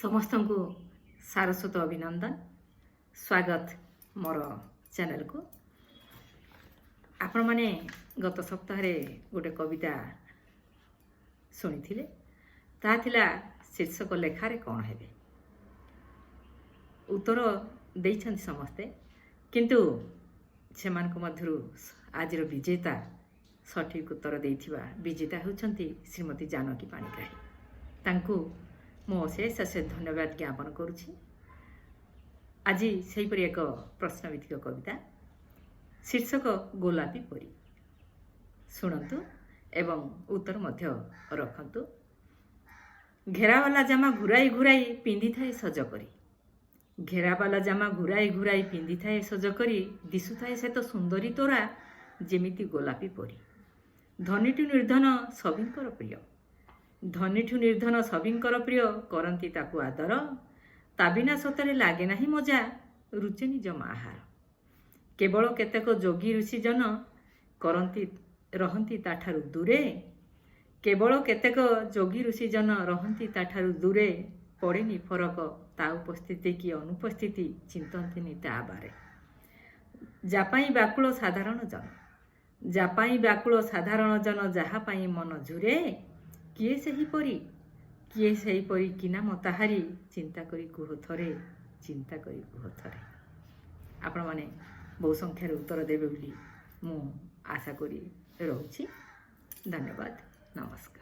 समस्त को सारस्वत अभिनंदन स्वागत मोर चैनल को। आपण माने गत सप्ताह गोटे कविता शुणी थे ता शीर्षक लेखार कौन है उत्तर देइछन्ति समस्ते किंतु से मध्य आज विजेता सठिक उत्तर देइथिबा विजेता होउछन्ति श्रीमती जानकी पाणिग्राही। तांकु मो अशेष अशेष धन्यवाद ज्ञापन करुछि। आज सेहीपरि एक प्रश्नभित्तिक कविता शीर्षक गोलापी परी शुणु एवं उत्तर मध्य रखंतु। घेरावाला जामा घुराई घुराई पिंधि थाए सज करी, घेरावाला जामा घुराई घुराई पिंधि थाए सज करी, दिशुथाए से तो सुंदरी तोरा जेमिति गोलापी परी। धनीठु निर्धन सभिंकर प्रिय, धनीठु निर्धन सभिंकर प्रिय, करंती ताकु आदर, ता बिना सतरे लागे नाही मजा, रुचे निज आहार। केवल केतेक जोगी ऋषि जन करंती रहंती ताठारु दूरे, केवल केतेक जोगी ऋषि जन रहंती ताठारु दूरे, पड़ेनी फरक ता उपस्थिति कि अनुपस्थिति, चिंतन्तिनी ता बारे। जापाई व्याकुल साधारण जन, जापाई व्याकुल साधारण जन, जहा पाई मन झुरे, किए सही परी, किए सही परी किना मताहारी, चिंता करी कुह थरे, चिंता करी कुह थरे। आपण माने बहु संख्यार उत्तर देबे बोली मु आशा करी रहुछि। धन्यवाद, नमस्कार।